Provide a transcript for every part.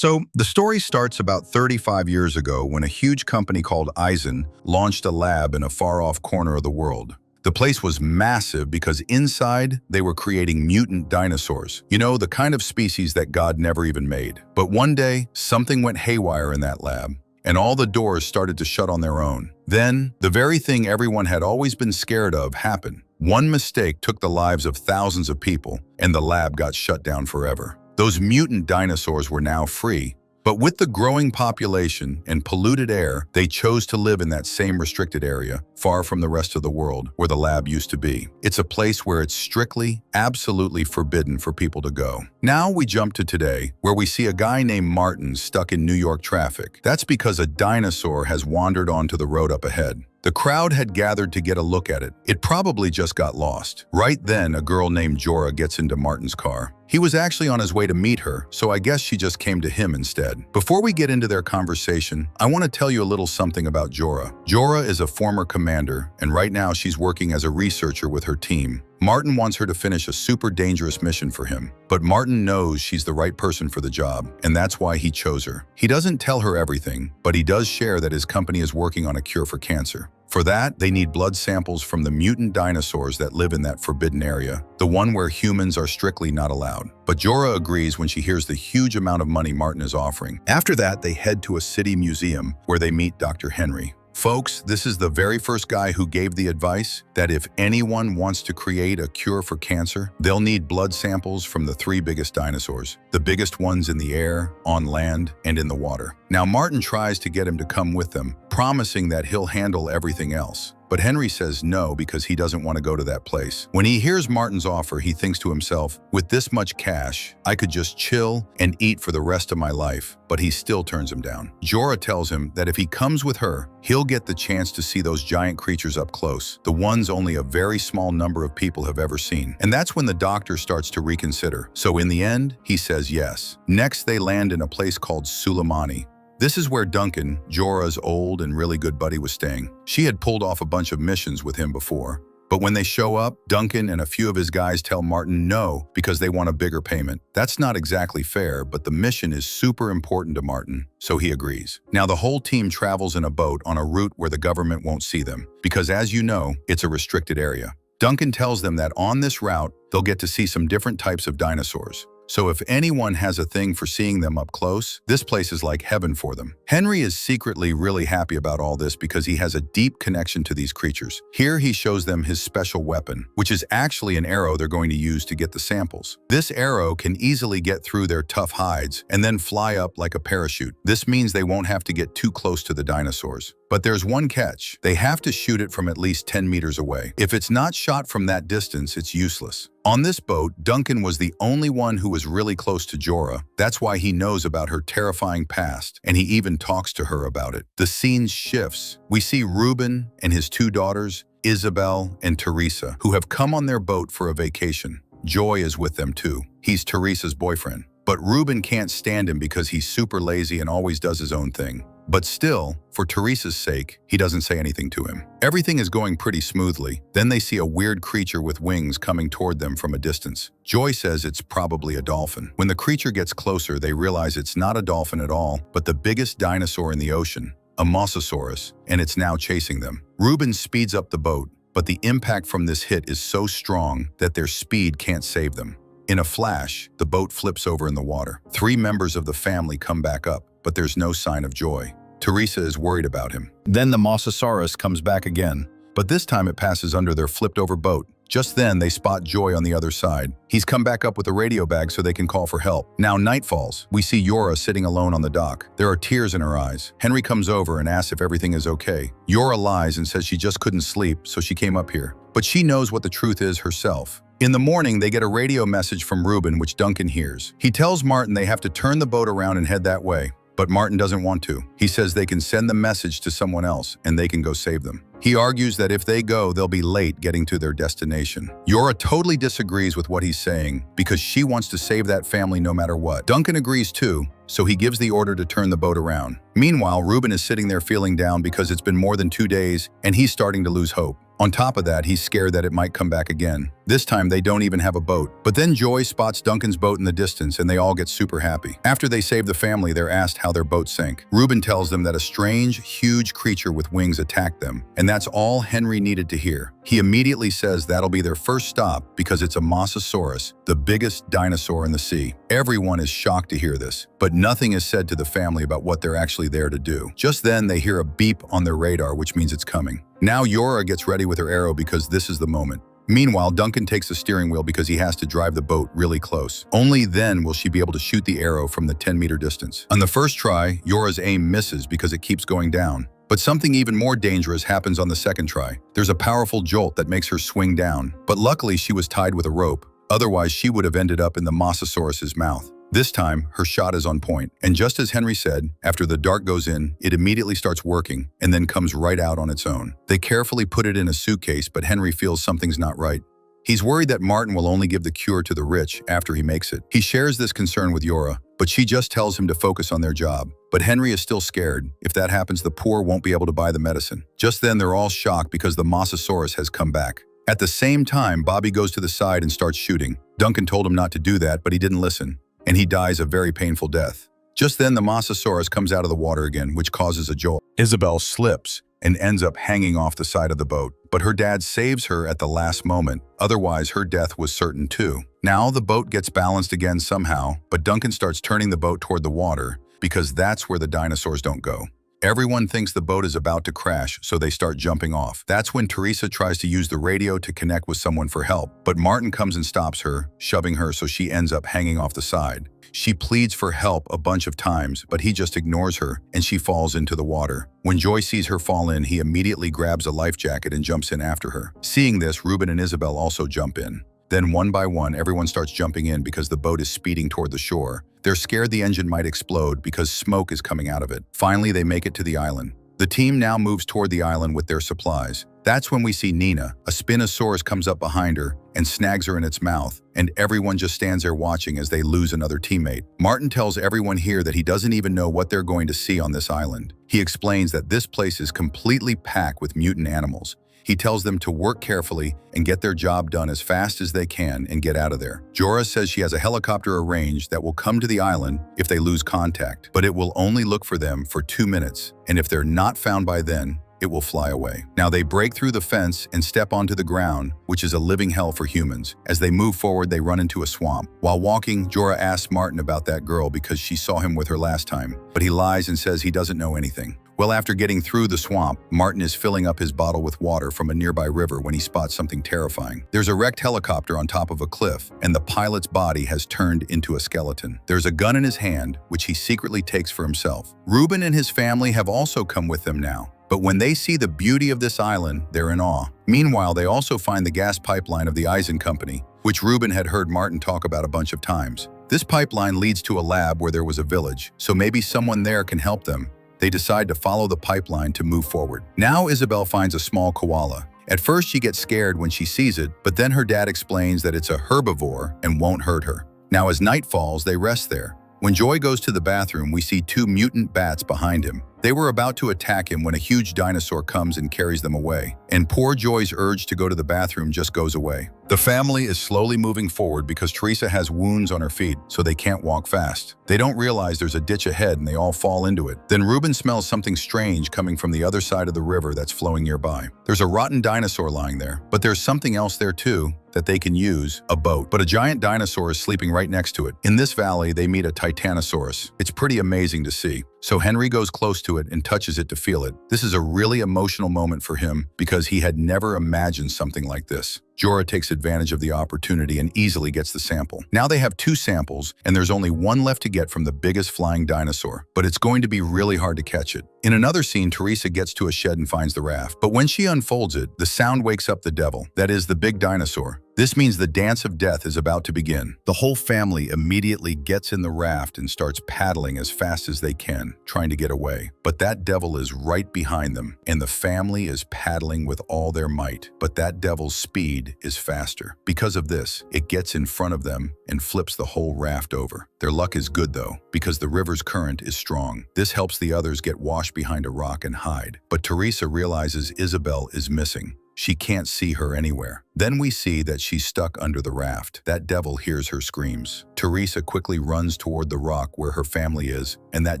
So, the story starts about 35 years ago when a huge company called Eisen launched a lab in a far-off corner of the world. The place was massive because inside they were creating mutant dinosaurs. You know, the kind of species that God never even made. But one day, something went haywire in that lab, and all the doors started to shut on their own. Then, the very thing everyone had always been scared of happened. One mistake took the lives of thousands of people, and the lab got shut down forever. Those mutant dinosaurs were now free, but with the growing population and polluted air, they chose to live in that same restricted area, far from the rest of the world, where the lab used to be. It's a place where it's strictly, absolutely forbidden for people to go. Now we jump to today, where we see a guy named Martin stuck in New York traffic. That's because a dinosaur has wandered onto the road up ahead. The crowd had gathered to get a look at it. It probably just got lost. Right then, a girl named Jorah gets into Martin's car. He was actually on his way to meet her, so I guess she just came to him instead. Before we get into their conversation, I want to tell you a little something about Jorah. Jorah is a former commander, and right now she's working as a researcher with her team. Martin wants her to finish a super dangerous mission for him, but Martin knows she's the right person for the job, and that's why he chose her. He doesn't tell her everything, but he does share that his company is working on a cure for cancer. For that, they need blood samples from the mutant dinosaurs that live in that forbidden area, the one where humans are strictly not allowed. But Jorah agrees when she hears the huge amount of money Martin is offering. After that, they head to a city museum where they meet Dr. Henry. Folks, this is the very first guy who gave the advice that if anyone wants to create a cure for cancer, they'll need blood samples from the three biggest dinosaurs, the biggest ones in the air, on land, and in the water. Now, Martin tries to get him to come with them, promising that he'll handle everything else. But Henry says no because he doesn't want to go to that place. When he hears Martin's offer, he thinks to himself, with this much cash, I could just chill and eat for the rest of my life. But he still turns him down. Jorah tells him that if he comes with her, he'll get the chance to see those giant creatures up close, the ones only a very small number of people have ever seen. And that's when the doctor starts to reconsider. So in the end, he says yes. Next, they land in a place called Suleimani. This is where Duncan, Jorah's old and really good buddy, was staying. She had pulled off a bunch of missions with him before. But when they show up, Duncan and a few of his guys tell Martin no because they want a bigger payment. That's not exactly fair, but the mission is super important to Martin, so he agrees. Now the whole team travels in a boat on a route where the government won't see them, because as you know, it's a restricted area. Duncan tells them that on this route, they'll get to see some different types of dinosaurs. So if anyone has a thing for seeing them up close, this place is like heaven for them. Henry is secretly really happy about all this because he has a deep connection to these creatures. Here he shows them his special weapon, which is actually an arrow they're going to use to get the samples. This arrow can easily get through their tough hides and then fly up like a parachute. This means they won't have to get too close to the dinosaurs. But there's one catch. They have to shoot it from at least 10 meters away. If it's not shot from that distance, it's useless. On this boat, Duncan was the only one who was really close to Jorah. That's why he knows about her terrifying past, and he even talks to her about it. The scene shifts. We see Reuben and his two daughters, Isabel and Teresa, who have come on their boat for a vacation. Joy is with them too. He's Teresa's boyfriend. But Reuben can't stand him because he's super lazy and always does his own thing. But still, for Teresa's sake, he doesn't say anything to him. Everything is going pretty smoothly. Then they see a weird creature with wings coming toward them from a distance. Joy says it's probably a dolphin. When the creature gets closer, they realize it's not a dolphin at all, but the biggest dinosaur in the ocean, a Mosasaurus, and it's now chasing them. Reuben speeds up the boat, but the impact from this hit is so strong that their speed can't save them. In a flash, the boat flips over in the water. Three members of the family come back up, but there's no sign of Joy. Teresa is worried about him. Then the Mosasaurus comes back again, but this time it passes under their flipped-over boat. Just then, they spot Joy on the other side. He's come back up with a radio bag so they can call for help. Now night falls. We see Jorah sitting alone on the dock. There are tears in her eyes. Henry comes over and asks if everything is okay. Jorah lies and says she just couldn't sleep, so she came up here. But she knows what the truth is herself. In the morning, they get a radio message from Reuben, which Duncan hears. He tells Martin they have to turn the boat around and head that way. But Martin doesn't want to. He says they can send the message to someone else and they can go save them. He argues that if they go, they'll be late getting to their destination. Jorah totally disagrees with what he's saying because she wants to save that family no matter what. Duncan agrees too, so he gives the order to turn the boat around. Meanwhile, Reuben is sitting there feeling down because it's been more than 2 days and he's starting to lose hope. On top of that, he's scared that it might come back again. This time, they don't even have a boat. But then Joy spots Duncan's boat in the distance, and they all get super happy. After they save the family, they're asked how their boat sank. Reuben tells them that a strange, huge creature with wings attacked them, and that's all Henry needed to hear. He immediately says that'll be their first stop because it's a Mosasaurus, the biggest dinosaur in the sea. Everyone is shocked to hear this, but nothing is said to the family about what they're actually there to do. Just then, they hear a beep on their radar, which means it's coming. Now Yora gets ready with her arrow because this is the moment. Meanwhile, Duncan takes the steering wheel because he has to drive the boat really close. Only then will she be able to shoot the arrow from the 10-meter distance. On the first try, Yora's aim misses because it keeps going down. But something even more dangerous happens on the second try. There's a powerful jolt that makes her swing down. But luckily, she was tied with a rope. Otherwise, she would have ended up in the Mosasaurus's mouth. This time, her shot is on point, and just as Henry said, after the dart goes in, it immediately starts working and then comes right out on its own. They carefully put it in a suitcase, but Henry feels something's not right. He's worried that Martin will only give the cure to the rich after he makes it. He shares this concern with Yora, but she just tells him to focus on their job. But Henry is still scared. If that happens, the poor won't be able to buy the medicine. Just then, they're all shocked because the Mosasaurus has come back. At the same time, Bobby goes to the side and starts shooting. Duncan told him not to do that, but he didn't listen, and he dies a very painful death. Just then, the Mosasaurus comes out of the water again, which causes a jolt. Isabel slips and ends up hanging off the side of the boat, but her dad saves her at the last moment. Otherwise, her death was certain too. Now, the boat gets balanced again somehow, but Duncan starts turning the boat toward the water because that's where the dinosaurs don't go. Everyone thinks the boat is about to crash, so they start jumping off. That's when Teresa tries to use the radio to connect with someone for help, but Martin comes and stops her, shoving her so she ends up hanging off the side. She pleads for help a bunch of times, but he just ignores her, and she falls into the water. When Joy sees her fall in, he immediately grabs a life jacket and jumps in after her. Seeing this, Reuben and Isabel also jump in. Then one by one, everyone starts jumping in because the boat is speeding toward the shore. They're scared the engine might explode because smoke is coming out of it. Finally, they make it to the island. The team now moves toward the island with their supplies. That's when we see Nina. A Spinosaurus comes up behind her and snags her in its mouth, and everyone just stands there watching as they lose another teammate. Martin tells everyone here that he doesn't even know what they're going to see on this island. He explains that this place is completely packed with mutant animals. He tells them to work carefully and get their job done as fast as they can and get out of there. Jorah says she has a helicopter arranged that will come to the island if they lose contact, but it will only look for them for 2 minutes, and if they're not found by then, it will fly away. Now they break through the fence and step onto the ground, which is a living hell for humans. As they move forward, they run into a swamp. While walking, Jorah asks Martin about that girl because she saw him with her last time, but he lies and says he doesn't know anything. Well, after getting through the swamp, Martin is filling up his bottle with water from a nearby river when he spots something terrifying. There's a wrecked helicopter on top of a cliff, and the pilot's body has turned into a skeleton. There's a gun in his hand, which he secretly takes for himself. Reuben and his family have also come with them now. But when they see the beauty of this island, they're in awe. Meanwhile, they also find the gas pipeline of the Eisen Company, which Reuben had heard Martin talk about a bunch of times. This pipeline leads to a lab where there was a village, so maybe someone there can help them. They decide to follow the pipeline to move forward. Now Isabel finds a small koala. At first she gets scared when she sees it, but then her dad explains that it's a herbivore and won't hurt her. Now as night falls, they rest there. When Joy goes to the bathroom, we see 2 mutant bats behind him. They were about to attack him when a huge dinosaur comes and carries them away, and poor Joy's urge to go to the bathroom just goes away. The family is slowly moving forward because Teresa has wounds on her feet, so they can't walk fast. They don't realize there's a ditch ahead and they all fall into it. Then Reuben smells something strange coming from the other side of the river that's flowing nearby. There's a rotten dinosaur lying there, but there's something else there too that they can use, a boat. But a giant dinosaur is sleeping right next to it. In this valley, they meet a Titanosaurus. It's pretty amazing to see. So Henry goes close to it and touches it to feel it. This is a really emotional moment for him because he had never imagined something like this. Jorah takes advantage of the opportunity and easily gets the sample. Now they have 2 samples, and there's only one left to get from the biggest flying dinosaur, but it's going to be really hard to catch it. In another scene, Teresa gets to a shed and finds the raft, but when she unfolds it, the sound wakes up the devil, that is, the big dinosaur. This means the dance of death is about to begin. The whole family immediately gets in the raft and starts paddling as fast as they can, trying to get away. But that devil is right behind them, and the family is paddling with all their might. But that devil's speed is faster. Because of this, it gets in front of them and flips the whole raft over. Their luck is good though, because the river's current is strong. This helps the others get washed behind a rock and hide. But Teresa realizes Isabel is missing. She can't see her anywhere. Then we see that she's stuck under the raft. That devil hears her screams. Teresa quickly runs toward the rock where her family is, and that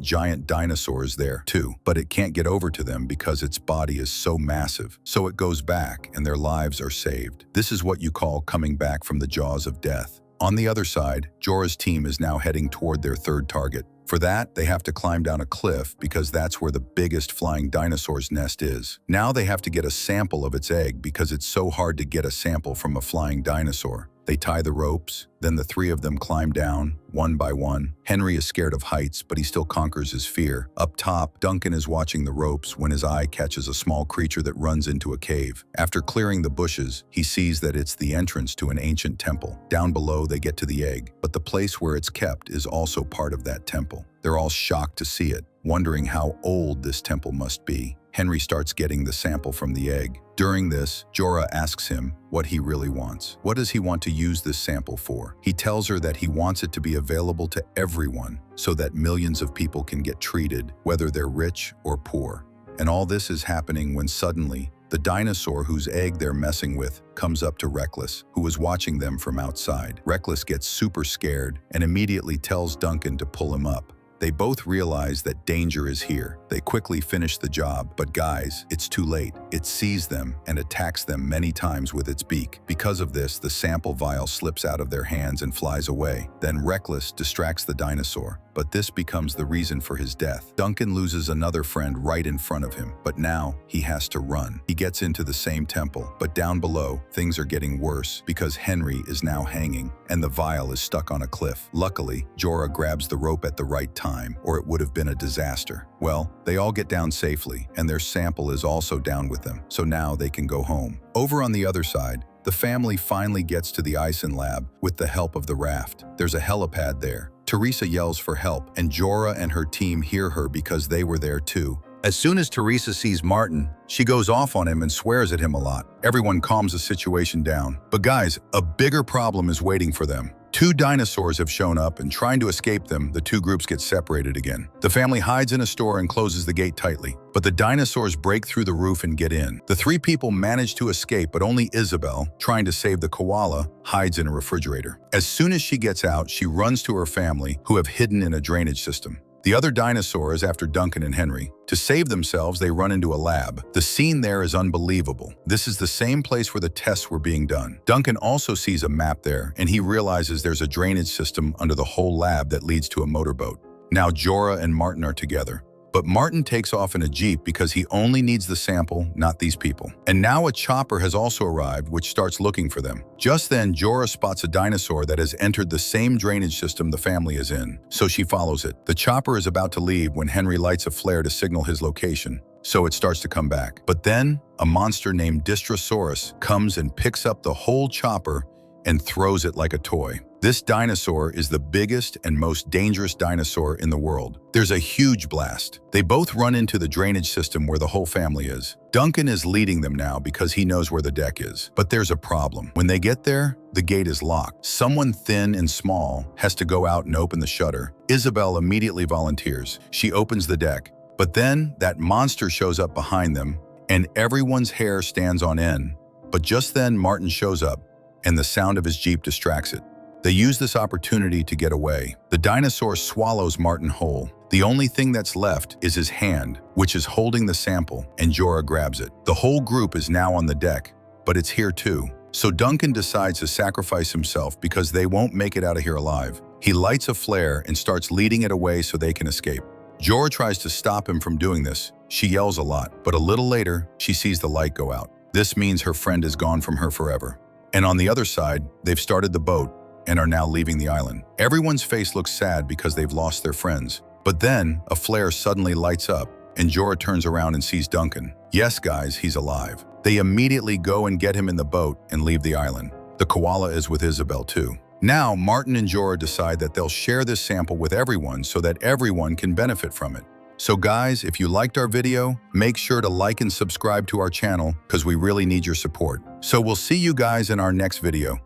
giant dinosaur is there too. But it can't get over to them because its body is so massive. So it goes back, and their lives are saved. This is what you call coming back from the jaws of death. On the other side, Jorah's team is now heading toward their third target. For that, they have to climb down a cliff because that's where the biggest flying dinosaur's nest is. Now they have to get a sample of its egg because it's so hard to get a sample from a flying dinosaur. They tie the ropes, then the three of them climb down, one by one. Henry is scared of heights, but he still conquers his fear. Up top, Duncan is watching the ropes when his eye catches a small creature that runs into a cave. After clearing the bushes, he sees that it's the entrance to an ancient temple. Down below, they get to the egg, but the place where it's kept is also part of that temple. They're all shocked to see it, wondering how old this temple must be. Henry starts getting the sample from the egg. During this, Jorah asks him what he really wants. What does he want to use this sample for? He tells her that he wants it to be available to everyone so that millions of people can get treated, whether they're rich or poor. And all this is happening when suddenly, the dinosaur whose egg they're messing with comes up to Reckless, who is watching them from outside. Reckless gets super scared and immediately tells Duncan to pull him up. They both realize that danger is here. They quickly finish the job, but guys, it's too late. It sees them and attacks them many times with its beak. Because of this, the sample vial slips out of their hands and flies away. Then Reckless distracts the dinosaur, but this becomes the reason for his death. Duncan loses another friend right in front of him, but now he has to run. He gets into the same temple, but down below, things are getting worse because Henry is now hanging and the vial is stuck on a cliff. Luckily, Jorah grabs the rope at the right time, or it would have been a disaster. Well, they all get down safely, and their sample is also down with them, so now they can go home. Over on the other side, the family finally gets to the Ison lab with the help of the raft. There's a helipad there. Teresa yells for help, and Jorah and her team hear her because they were there too. As soon as Teresa sees Martin, she goes off on him and swears at him a lot. Everyone calms the situation down. But guys, a bigger problem is waiting for them. Two dinosaurs have shown up, and trying to escape them, the two groups get separated again. The family hides in a store and closes the gate tightly, but the dinosaurs break through the roof and get in. The three people manage to escape, but only Isabel, trying to save the koala, hides in a refrigerator. As soon as she gets out, she runs to her family, who have hidden in a drainage system. The other dinosaur is after Duncan and Henry. To save themselves, they run into a lab. The scene there is unbelievable. This is the same place where the tests were being done. Duncan also sees a map there, and he realizes there's a drainage system under the whole lab that leads to a motorboat. Now Jorah and Martin are together. But Martin takes off in a jeep because he only needs the sample, not these people. And now a chopper has also arrived, which starts looking for them. Just then, Jorah spots a dinosaur that has entered the same drainage system the family is in, so she follows it. The chopper is about to leave when Henry lights a flare to signal his location, so it starts to come back. But then, a monster named Titanosaurus comes and picks up the whole chopper and throws it like a toy. This dinosaur is the biggest and most dangerous dinosaur in the world. There's a huge blast. They both run into the drainage system where the whole family is. Duncan is leading them now because he knows where the deck is. But there's a problem. When they get there, the gate is locked. Someone thin and small has to go out and open the shutter. Isabel immediately volunteers. She opens the deck. But then that monster shows up behind them, and everyone's hair stands on end. But just then Martin shows up, and the sound of his jeep distracts it. They use this opportunity to get away. The dinosaur swallows Martin whole. The only thing that's left is his hand, which is holding the sample, and Jorah grabs it. The whole group is now on the deck, but it's here too. So Duncan decides to sacrifice himself because they won't make it out of here alive. He lights a flare and starts leading it away so they can escape. Jorah tries to stop him from doing this. She yells a lot, but a little later, she sees the light go out. This means her friend is gone from her forever. And on the other side, they've started the boat and are now leaving the island. Everyone's face looks sad because they've lost their friends. But then, a flare suddenly lights up, and Jorah turns around and sees Duncan. Yes, guys, he's alive. They immediately go and get him in the boat and leave the island. The koala is with Isabel too. Now, Martin and Jorah decide that they'll share this sample with everyone so that everyone can benefit from it. So guys, if you liked our video, make sure to like and subscribe to our channel because we really need your support. So we'll see you guys in our next video.